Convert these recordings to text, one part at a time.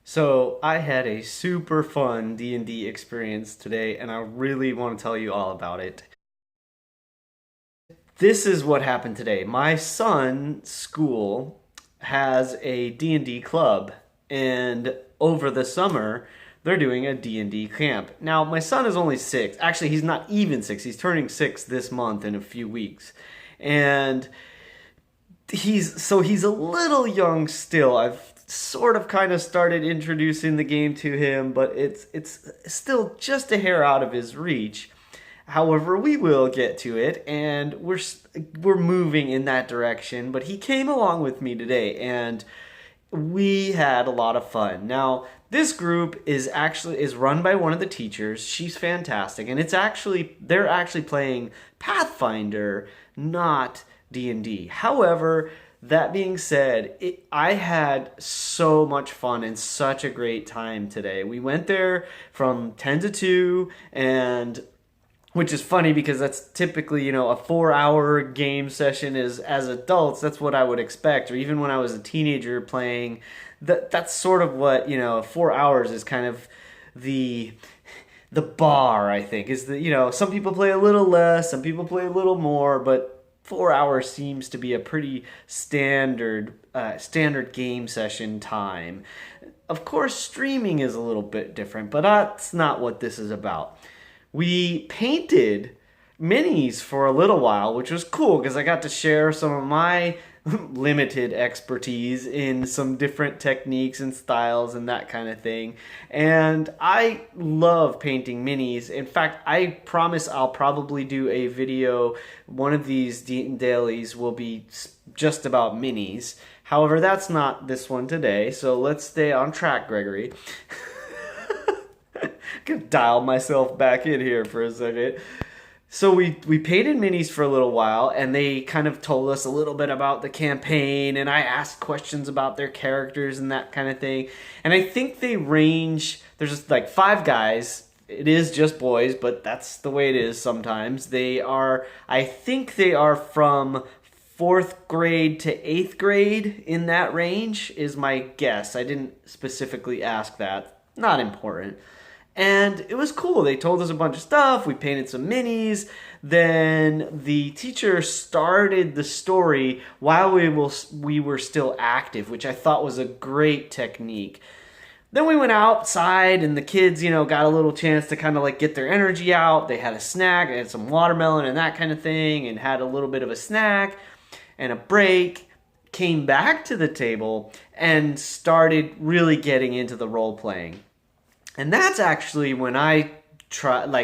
So I had a super fun D&D experience today, and I really want to tell you all about it. This is what happened today. My son's school has a D&D club, and over the summer, they're doing a D&D camp. Now, my son is only 6. Actually, he's not even 6. He's turning 6 this month in a few weeks. And he's a little young still. I've sort of kind of started introducing the game to him, but it's still just a hair out of his reach. However, we will get to it, and we're moving in that direction. But he came along with me today, and we had a lot of fun. Now, this group is run by one of the teachers. She's fantastic, and they're actually playing Pathfinder, not D&D. However, that being said, I had so much fun and such a great time today. We went there from 10 to 2, and which is funny because that's typically, a 4 hour game session is, as adults, that's what I would expect. Or even when I was a teenager playing, that's sort of what, 4 hours is kind of the the bar, I think. Is that, some people play a little less, some people play a little more, but 4 hours seems to be a pretty standard game session time. Of course, streaming is a little bit different, but that's not what this is about. We painted minis for a little while, which was cool because I got to share some of my limited expertise in some different techniques and styles and that kind of thing. And I love painting minis. In fact, I promise I'll probably do a video. One of these dailies will be just about minis. However, that's not this one today, so let's stay on track, Gregory. Could dial myself back in here for a second. So we painted minis for a little while, and they kind of told us a little bit about the campaign, and I asked questions about their characters and that kind of thing. And I think they range, there's just like 5 guys. It is just boys, but that's the way it is sometimes. I think they are from 4th grade to 8th grade, in that range is my guess. I didn't specifically ask that. Not important. And it was cool. They told us a bunch of stuff. We painted some minis. Then the teacher started the story while we were still active, which I thought was a great technique. Then we went outside, and the kids, got a little chance to kind of like get their energy out. They had a snack. They had some watermelon and that kind of thing, and had a little bit of a snack and a break. Came back to the table and started really getting into the role playing. And that's actually when I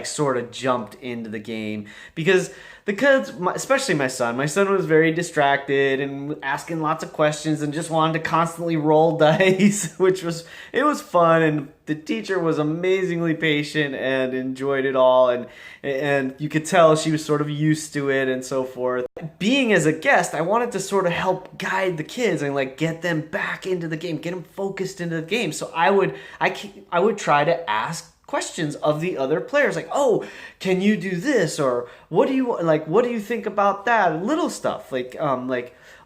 sort of jumped into the game, because the kids, especially my son was very distracted and asking lots of questions and just wanted to constantly roll dice, it was fun, and the teacher was amazingly patient and enjoyed it all, and you could tell she was sort of used to it and so forth. Being as a guest, I wanted to sort of help guide the kids and get them back into the game, get them focused into the game. So I would try to ask questions of the other players, like, oh, can you do this, or what do you think about that, little stuff,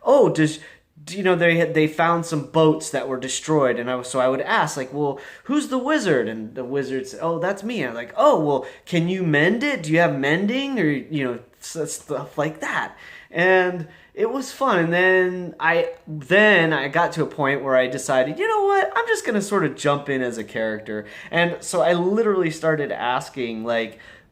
oh, they found some boats that were destroyed, and I would ask, well, who's the wizard? And the wizard said, oh, that's me. And I'm like, oh, well, can you mend it? Do you have mending? Or stuff like that. And it was fun. And then I got to a point where I decided, you know what, I'm just gonna sort of jump in as a character. And so I literally started asking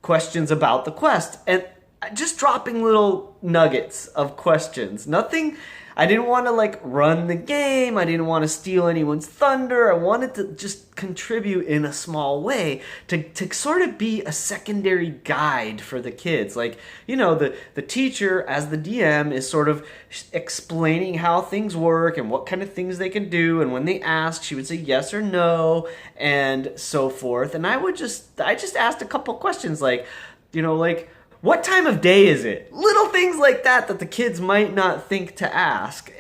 questions about the quest, and just dropping little nuggets of questions. Nothing. I didn't want to run the game. I didn't want to steal anyone's thunder. I wanted to just contribute in a small way to sort of be a secondary guide for the kids. The teacher, as the DM, is sort of explaining how things work and what kind of things they can do. And when they ask, she would say yes or no and so forth. And I just asked a couple questions what time of day is it? Little things like that the kids might not think to ask.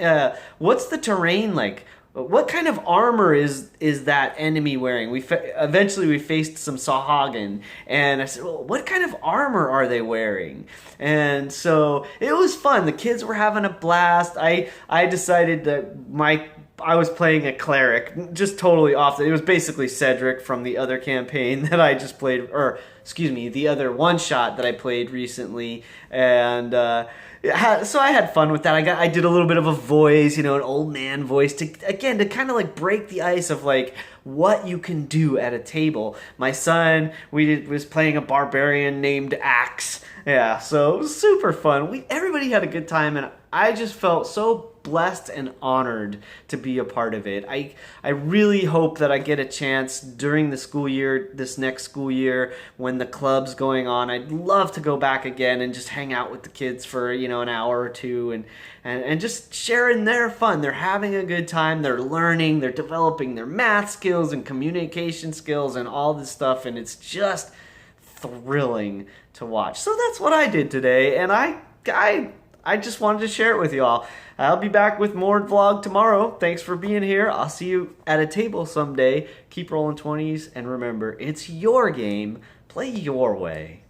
What's the terrain like? What kind of armor is that enemy wearing? Eventually we faced some Sahagin, and I said, well, what kind of armor are they wearing? And so it was fun. The kids were having a blast. I decided that my I was playing a cleric, just totally off. It was basically Cedric from the other campaign that I just played, or excuse me, the other one shot that I played recently, and so I had fun with that. I did a little bit of a voice, an old man voice to kind of like break the ice of like what you can do at a table. My son, was playing a barbarian named Axe. Yeah, so it was super fun. Everybody had a good time, and I just felt so blessed and honored to be a part of it. I really hope that I get a chance during the school year, this next school year, when the club's going on. I'd love to go back again and just hang out with the kids for, an hour or two and just sharing their fun. They're having a good time. They're learning. They're developing their math skills and communication skills and all this stuff, and it's just thrilling to watch. So that's what I did today, and I just wanted to share it with you all. I'll be back with more vlog tomorrow. Thanks for being here. I'll see you at a table someday. Keep rolling 20s, and remember, it's your game. Play your way.